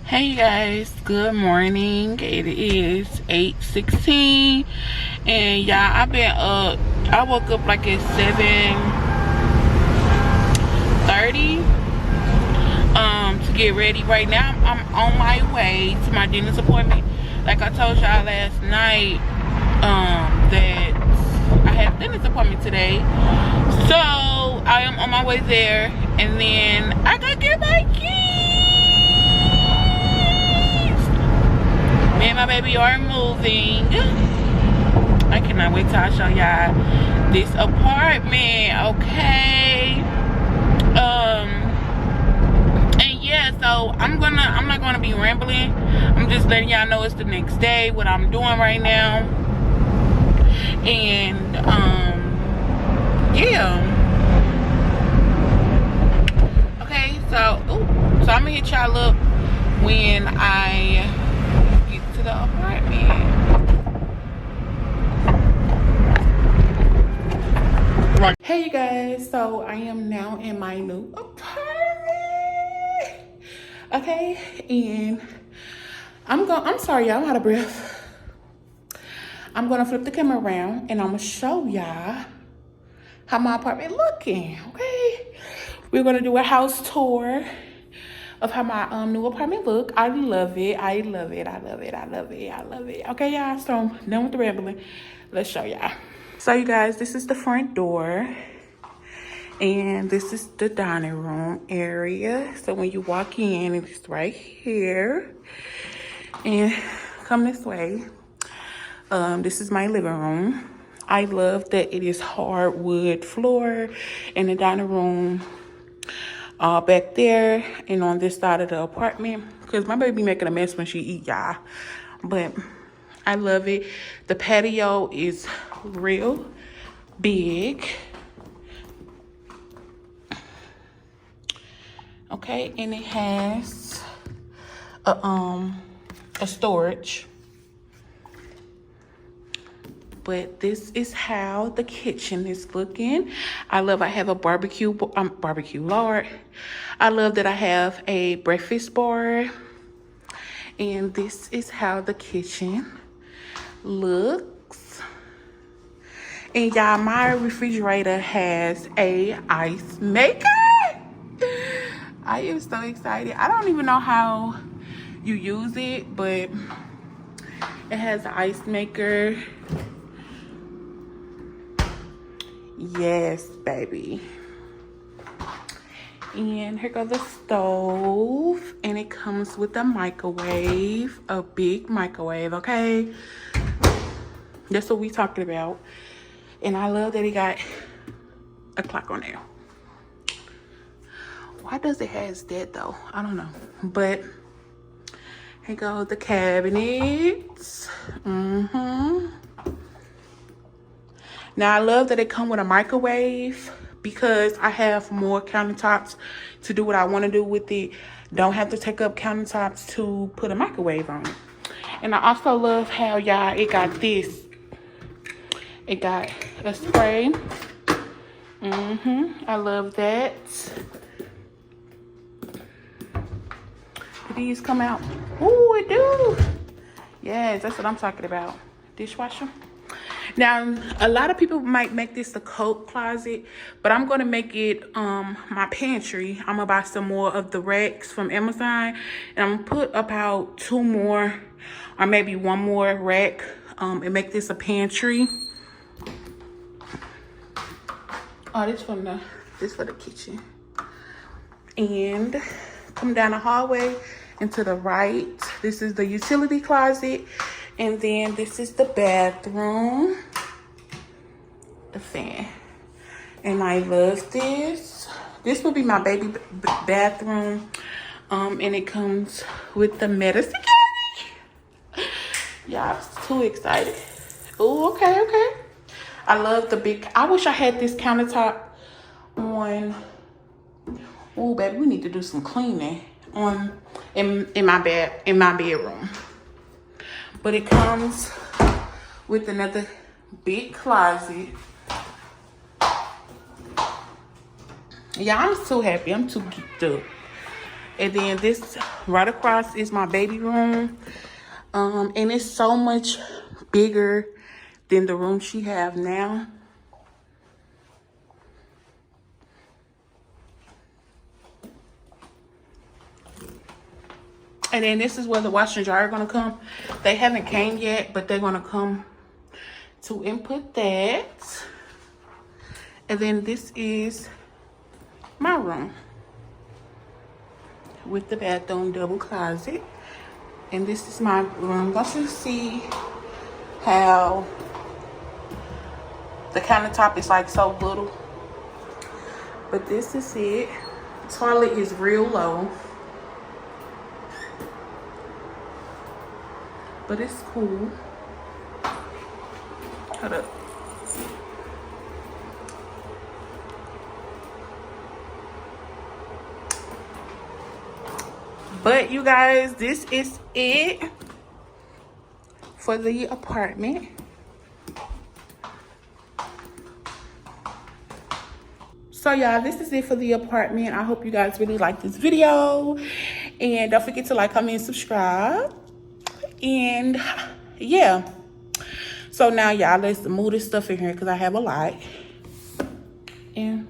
Hey you guys, good morning. It is 8:16 and y'all, I've been up. I woke up like at 7:30 to get ready. Right now I'm on my way to my dentist appointment. Like I told y'all last night, that I had a dentist appointment today. So I am on my way there, and then I gotta get my keys. Me and my baby are moving. I cannot wait till I show y'all this apartment, okay? And yeah, so I'm not gonna be rambling. I'm just letting y'all know it's the next day, what I'm doing right now. And yeah. Okay, so I'm gonna hit y'all up when I get to the apartment. Hey you guys, so I am now in my new apartment. Okay, and I'm sorry y'all, I'm out of breath. I'm gonna flip the camera around and I'm gonna show y'all how my apartment looking. Okay, we're gonna do a house tour of how my new apartment look. I love it. I love it. I love it. I love it. I love it. Okay, y'all. So I'm done with the rambling. Let's show y'all. So you guys, this is the front door, and this is the dining room area. So when you walk in, it's right here, and come this way. This is my living room. I love that it is hardwood floor in the dining room. Back there and on this side of the apartment, because my baby making a mess when she eat, y'all, but I love it. The patio is real big, okay, and it has a storage. But this is how the kitchen is looking. I have a barbecue, Lord. I love that I have a breakfast bar. And this is how the kitchen looks. And y'all, my refrigerator has a ice maker. I am so excited. I don't even know how you use it, but it has an ice maker. Yes, baby. And here goes the stove, and it comes with a microwave, a big microwave, okay? That's what we talking about. And I love that it got a clock on there. Why does it has that though? I don't know. But here goes the cabinets. Now I love that it come with a microwave, because I have more countertops to do what I want to do with it. Don't have to take up countertops to put a microwave on it. And I also love how, y'all, it got this. It got a spray. I love that. Do these come out? Ooh, it do. Yes, that's what I'm talking about. Dishwasher. Now, a lot of people might make this a coat closet, but I'm going to make it my pantry. I'm going to buy some more of the racks from Amazon, and I'm going to put about 2 more or maybe 1 more rack and make this a pantry. Oh, this for the kitchen. And come down the hallway and to the right, this is the utility closet. And then this is the bathroom, the fan. And I love this. This will be my baby bathroom. And it comes with the medicine cabinet. Y'all, too excited. Oh, okay. I love the big, I wish I had this countertop on. Oh, baby, we need to do some cleaning in my bedroom. But it comes with another big closet. Yeah, I'm so happy. I'm too geeked up. And then this right across is my baby room. And it's so much bigger than the room she have now. And then this is where the washer and dryer are gonna come. They haven't came yet, but they're gonna come to input that. And then this is my room with the bathroom, double closet. And this is my room. Don't you see how the countertop is like so little? But this is it. Toilet is real low, but it's cool. Hold up. But you guys, this is it for the apartment. So y'all, this is it for the apartment. I hope you guys really like this video. And don't forget to like, comment, and subscribe. And yeah. So now y'all, let's move this stuff in here because I have a lot. And